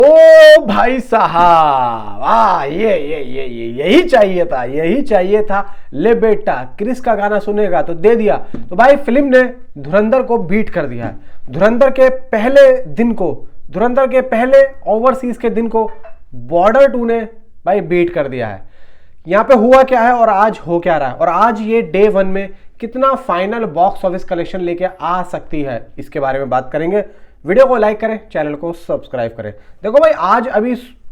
ओ भाई साहब, ये यही चाहिए था, यही चाहिए था। ले बेटा, क्रिस का गाना सुनेगा तो दे दिया। तो भाई फिल्म ने धुरंधर को बीट कर दिया है। धुरंधर के पहले ओवरसीज के दिन को बॉर्डर 2 ने भाई बीट कर दिया है। यहाँ पे हुआ क्या है और आज हो क्या रहा है, और आज ये डे 1 में कितना फाइनल बॉक्स ऑफिस कलेक्शन लेके आ सकती है, इसके बारे में बात करेंगे। वीडियो को लाइक करें, चैनल को सब्सक्राइब करें। देखो भाई,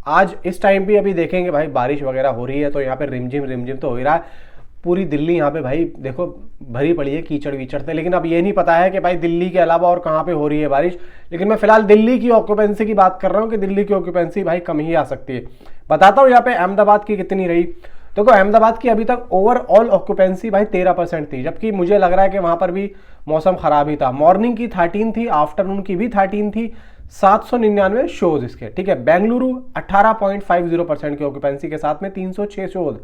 आज इस टाइम भी अभी देखेंगे भाई, बारिश वगैरह हो रही है, तो यहाँ पे रिमझिम तो हो ही रहा है। पूरी दिल्ली यहाँ पे भाई देखो भरी पड़ी है कीचड़ वीचड़ से। लेकिन अब ये नहीं पता है कि भाई दिल्ली के अलावा और कहाँ पे हो रही है बारिश। लेकिन मैं फिलहाल दिल्ली की ऑक्यूपेंसी की बात कर रहा हूँ कि दिल्ली की ऑक्यूपेंसी भाई कम ही आ सकती है। बताता हूँ यहाँ पे अहमदाबाद की कितनी रही। देखो अहमदाबाद की अभी तक ओवरऑल ऑक्यूपेंसी भाई 13% थी, जबकि मुझे लग रहा है कि वहां पर भी मौसम खराब ही था। मॉर्निंग की 13 थी, आफ्टरनून की भी 13 थी। 799 शोज इसके, ठीक है। बेंगलुरु 18.50% की ऑक्यूपेंसी के साथ में 306 शोज,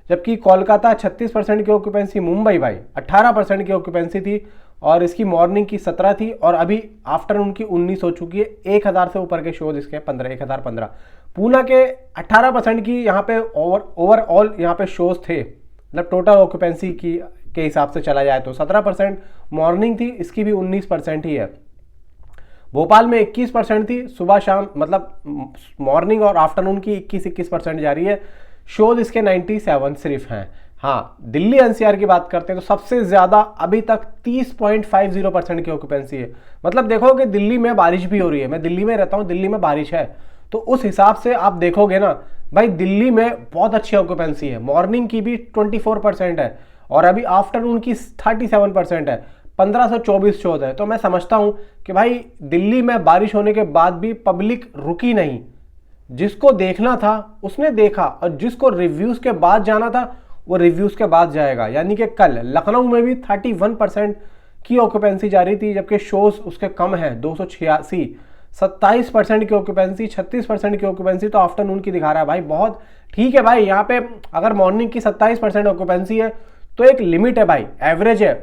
जबकि कोलकाता 36% की ऑक्यूपेंसी। मुंबई भाई 18% की ऑक्यूपेंसी थी और इसकी मॉर्निंग की 17 थी और अभी आफ्टरनून की 19 हो चुकी है। 1000 से ऊपर के शोज इसके 1015। पूना के 18% की यहाँ पे ओवरऑल यहाँ पे शोज थे, मतलब टोटल ऑक्यूपेंसी की के हिसाब से चला जाए तो 17% मॉर्निंग थी, इसकी भी 19% ही है। भोपाल में 21% थी सुबह शाम, मतलब मॉर्निंग और आफ्टरनून की 21% जा रही है। शोज इसके 97 सिर्फ हैं। हाँ, दिल्ली एनसीआर की बात करते हैं तो सबसे ज्यादा अभी तक 30.50% की ऑक्यूपेंसी है। मतलब देखो कि दिल्ली में बारिश भी हो रही है। मैं दिल्ली में रहता हूँ, दिल्ली में बारिश है, तो उस हिसाब से आप देखोगे ना भाई, दिल्ली में बहुत अच्छी ऑक्यूपेंसी है। मॉर्निंग की भी 24% है और अभी आफ्टरनून की 37% है। 1524 शोज है। तो मैं समझता हूं कि भाई दिल्ली में बारिश होने के बाद भी पब्लिक रुकी नहीं। जिसको देखना था उसने देखा, और जिसको रिव्यूज के बाद जाना था वो रिव्यूज के बाद जाएगा। यानी कि कल लखनऊ में भी 31% की ऑक्यूपेंसी जा रही थी, जबकि शोज उसके कम है 286। 27% की ऑक्यूपेंसी, 36% की ऑक्यूपेंसी तो आफ्टरनून की दिखा रहा है भाई। बहुत ठीक है भाई, यहाँ पे अगर मॉर्निंग की 27% ऑक्यूपेंसी है तो एक लिमिट है भाई, एवरेज है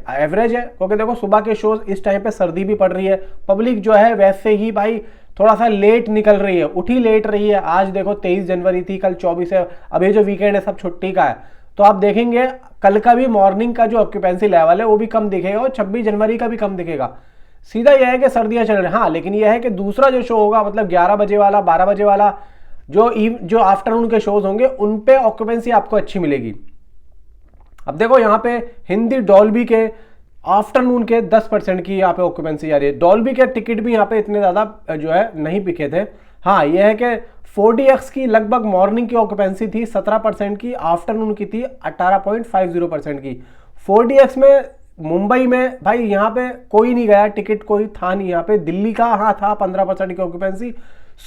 क्योंकि देखो सुबह के शोज इस टाइम पे सर्दी भी पड़ रही है। पब्लिक जो है वैसे ही भाई थोड़ा सा लेट निकल रही है, उठी लेट रही है। आज देखो 23 जनवरी थी, कल 24 है। अब ये जो वीकेंड है सब छुट्टी का है, तो आप देखेंगे कल का भी मॉर्निंग का जो ऑक्यूपेंसी लेवल है वो भी कम दिखेगा और 26 जनवरी का भी कम दिखेगा। सीधा यह है कि सर्दियां चल रही हैं। हाँ, लेकिन यह है कि दूसरा जो शो होगा, मतलब 11 बजे वाला, 12 बजे वाला, जो आफ्टरनून के शोज होंगे उन पे ऑक्यूपेंसी आपको अच्छी मिलेगी। अब देखो यहाँ पे हिंदी डॉल्बी के आफ्टरनून के 10% की यहाँ पे ऑक्यूपेंसी आ रही है। डॉल्बी के टिकट भी यहाँ पे इतने ज्यादा जो है नहीं बिके थे। हाँ, यह है कि 4DX की लगभग मॉर्निंग की ऑक्यूपेंसी थी 17% की, आफ्टरनून की थी 18.50% की। 4DX में मुंबई में भाई यहाँ पे कोई नहीं गया, टिकट कोई था नहीं यहाँ पे। दिल्ली का हाँ था 15% की ऑक्यूपेंसी,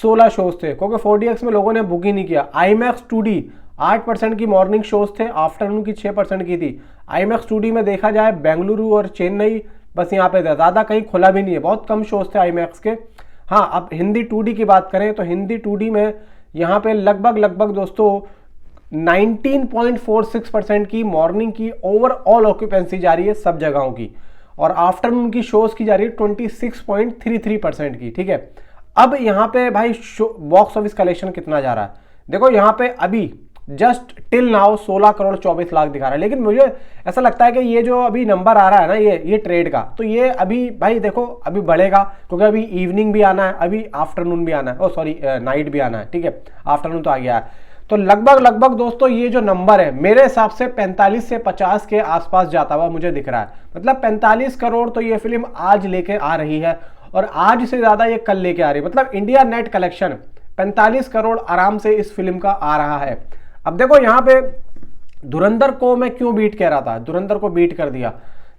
16 शोज थे, क्योंकि 4DX में लोगों ने बुक ही नहीं किया। IMAX 2D 8% की मॉर्निंग शोज थे, आफ्टरनून की 6% की थी। IMAX 2D में देखा जाए बेंगलुरु और चेन्नई बस यहाँ पे ज्यादा कहीं खुला भी नहीं है, बहुत कम शोज थे IMAX के। हाँ, अब हिंदी 2D की बात करें तो हिंदी 2D में यहाँ पे लगभग दोस्तों 19.46% की मॉर्निंग की ओवरऑल ऑक्यूपेंसी जा रही है सब जगहों की, और आफ्टरनून की शोज की जा रही है 26.33% की, ठीक है। अब यहाँ पे भाई बॉक्स ऑफिस कलेक्शन कितना जा रहा है देखो। यहाँ पे अभी just till now 16 crore 24 lakh दिखा रहा है। लेकिन मुझे ऐसा लगता है कि ये जो अभी नंबर आ रहा है ना, ये ट्रेड का, तो ये अभी भाई देखो अभी बढ़ेगा, क्योंकि अभी इवनिंग भी आना है, अभी आफ्टरनून भी आना है, सॉरी नाइट भी आना है, ठीक है। आफ्टरनून तो आ गया है। तो लगभग दोस्तों ये जो नंबर है मेरे हिसाब से 45 से 50 के आसपास जाता हुआ मुझे दिख रहा है। मतलब 45 करोड़ तो ये फिल्म आज लेके आ रही है, और आज से ज्यादा ये कल लेके आ रही है। मतलब इंडिया नेट कलेक्शन 45 करोड़ आराम से इस फिल्म का आ रहा है। अब देखो यहाँ पे धुरंधर को मैं क्यों बीट कह रहा था, धुरंधर को बीट कर दिया।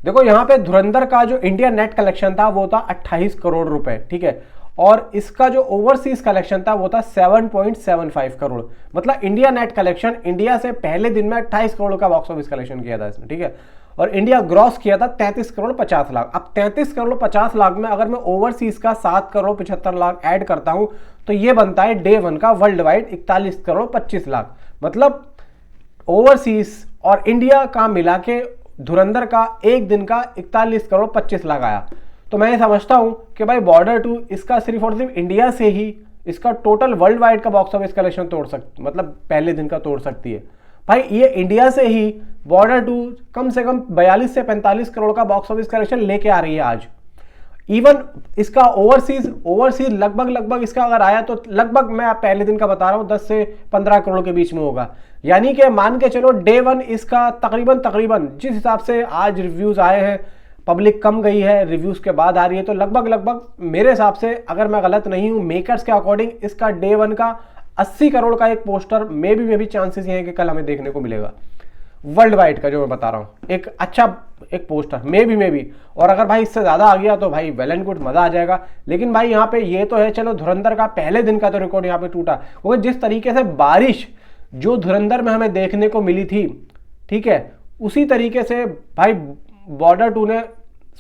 देखो यहाँ पे धुरंधर का जो इंडिया नेट कलेक्शन था वो था 28 करोड़ रुपए, ठीक है, और इसका जो ओवरसीज कलेक्शन था वो था 7.75 करोड़। मतलब इंडिया नेट कलेक्शन, इंडिया से पहले दिन में 28 करोड़ का बॉक्स ऑफिस कलेक्शन किया था इसने, ठीक है, और इंडिया ग्रॉस किया था 33 करोड़ 50 लाख। अब 33 करोड़ 50 लाख में अगर मैं ओवरसीज का 7 करोड़ 75 लाख ऐड करता हूं तो ये बनता है डे 1 का वर्ल्ड वाइड 41 करोड़ 25 लाख। मतलब ओवरसीज और इंडिया का मिला के धुरंधर का एक दिन का 41 करोड़ 25 लाख आया। तो मैं समझता हूं कि भाई बॉर्डर 2 इसका सिर्फ और सिर्फ इंडिया से ही इसका टोटल वर्ल्ड वाइड का बॉक्स ऑफिस कलेक्शन तोड़ सकती, मतलब पहले दिन का तोड़ सकती है भाई। ये इंडिया से ही बॉर्डर 2 कम से कम 42 से 45 करोड़ का बॉक्स ऑफिस कलेक्शन लेके आ रही है आज। इवन इसका ओवरसीज लगभग इसका अगर आया तो लगभग मैं पहले दिन का बता रहा हूं 10 से 15 करोड़ के बीच में होगा। यानी कि मान के चलो डे 1 इसका तकरीबन जिस हिसाब से आज रिव्यूज आए हैं, पब्लिक कम गई है, रिव्यूज के बाद आ रही है, तो लगभग मेरे हिसाब से, अगर मैं गलत नहीं हूं, मेकर्स के अकॉर्डिंग इसका डे 1 का 80 करोड़ का एक पोस्टर मे भी चांसेस ये है कि कल हमें देखने को मिलेगा। वर्ल्ड वाइड का जो मैं बता रहा हूं, एक अच्छा एक पोस्टर मे बी। और अगर भाई इससे ज्यादा आ गया तो भाई वेल एंड गुड, मजा आ जाएगा। लेकिन भाई यहाँ पे ये तो है, चलो धुरंधर का पहले दिन का तो रिकॉर्ड यहाँ पे टूटा, क्योंकि जिस तरीके से बारिश जो धुरंधर में हमें देखने को मिली थी, ठीक है, उसी तरीके से भाई बॉर्डर 2 ने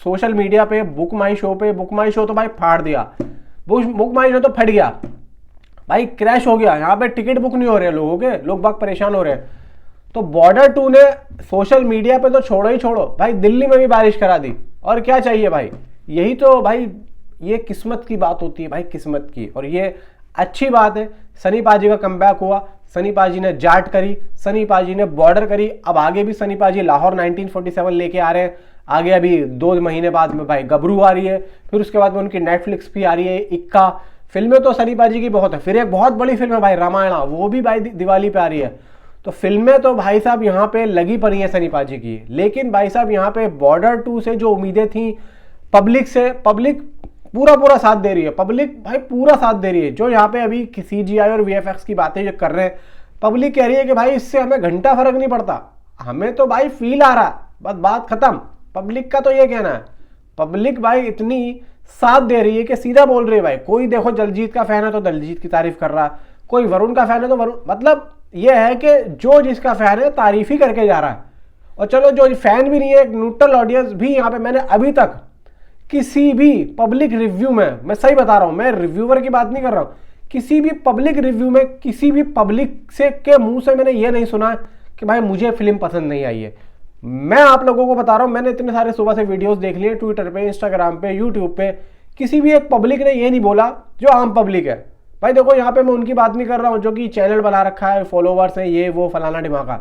सोशल मीडिया पे बुक माई शो तो भाई फाड़ दिया। बुक माई शो तो फट गया भाई, क्रैश हो गया। यहाँ पे टिकट बुक नहीं हो रहे लोगों के, लोग बाग परेशान हो रहे हैं। तो बॉर्डर 2 ने सोशल मीडिया पे तो छोड़ो भाई, दिल्ली में भी बारिश करा दी। और क्या चाहिए भाई, यही तो भाई ये किस्मत की बात होती है भाई, किस्मत की। और ये अच्छी बात है, सनी पाजी का कमबैक हुआ, सनी पाजी ने जाट करी, सनी पाजी ने बॉर्डर करी। अब आगे भी सनी पाजी लाहौर 1947 लेके आ रहे हैं, आगे अभी 2 महीने बाद में भाई गबरू आ रही है, फिर उसके बाद में उनकी नेटफ्लिक्स भी आ रही है, इक्का। फिल्में तो सनी पाजी की बहुत है, फिर एक बहुत बड़ी फिल्म है भाई रामायणा, वो भी भाई दिवाली पे आ रही है। तो फिल्में तो भाई साहब यहाँ पे लगी पड़ी है सनी पाजी की। लेकिन भाई साहब यहाँ पे बॉर्डर 2 से जो उम्मीदें थी पब्लिक से, पब्लिक पूरा साथ दे रही है, पब्लिक भाई पूरा साथ दे रही है। जो यहाँ पे अभी CGI और VFX की बातें जो कर रहे हैं, पब्लिक कह रही है कि भाई इससे हमें घंटा फर्क नहीं पड़ता, हमें तो भाई फील आ रहा, बस बात खत्म। पब्लिक का तो ये कहना है, पब्लिक भाई इतनी साथ दे रही है कि सीधा बोल रही है भाई, कोई देखो दलजीत का फैन है तो दलजीत की तारीफ कर रहा, कोई वरुण का फैन है तो वरुण, मतलब ये है कि जो जिसका फैन है तारीफ ही करके जा रहा है। और चलो जो फैन भी नहीं है, एक न्यूट्रल ऑडियंस भी यहाँ पे, मैंने अभी तक किसी भी पब्लिक रिव्यू में, मैं सही बता रहा हूं, मैं रिव्यूअर की बात नहीं कर रहा हूं, किसी भी पब्लिक रिव्यू में किसी भी पब्लिक से के मुंह से मैंने ये नहीं सुना कि भाई मुझे फिल्म पसंद नहीं आई है। मैं आप लोगों को बता रहा हूं, मैंने इतने सारे सुबह से वीडियोस देख लिए ट्विटर पे, इंस्टाग्राम पे, यूट्यूब पे, किसी भी एक पब्लिक ने ये नहीं बोला जो आम पब्लिक है। भाई देखो यहाँ पे मैं उनकी बात नहीं कर रहा हूँ जो कि चैनल बना रखा है, फॉलोवर्स है, ये वो फलाना ढिमाका,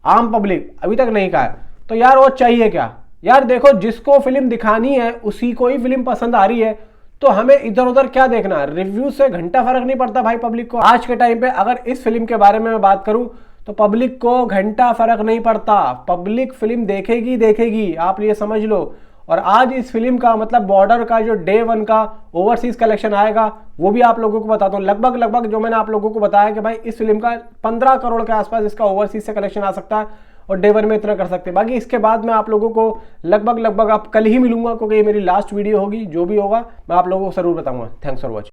आम पब्लिक अभी तक नहीं कहा है। तो यार वो चाहिए क्या यार, देखो जिसको फिल्म दिखानी है उसी को ही फिल्म पसंद आ रही है, तो हमें इधर उधर क्या देखना, रिव्यू से घंटा फर्क नहीं पड़ता भाई पब्लिक को। आज के टाइम पे अगर इस फिल्म के बारे में मैं बात करूं तो पब्लिक को घंटा फर्क नहीं पड़ता, पब्लिक फिल्म देखेगी, आप ये समझ लो। और आज इस फिल्म का मतलब बॉर्डर का जो डे 1 का ओवरसीज कलेक्शन आएगा वो भी आप लोगों को बताता हूँ। लगभग जो मैंने आप लोगों को बताया कि भाई इस फिल्म का 15 करोड़ के आसपास इसका ओवरसीज से कलेक्शन आ सकता है और डे 1 में इतना कर सकते हैं। बाकी इसके बाद मैं आप लोगों को लगभग आप कल ही मिलूंगा, क्योंकि ये मेरी लास्ट वीडियो होगी। जो भी होगा मैं आप लोगों को जरूर बताऊंगा। Thanks for watching.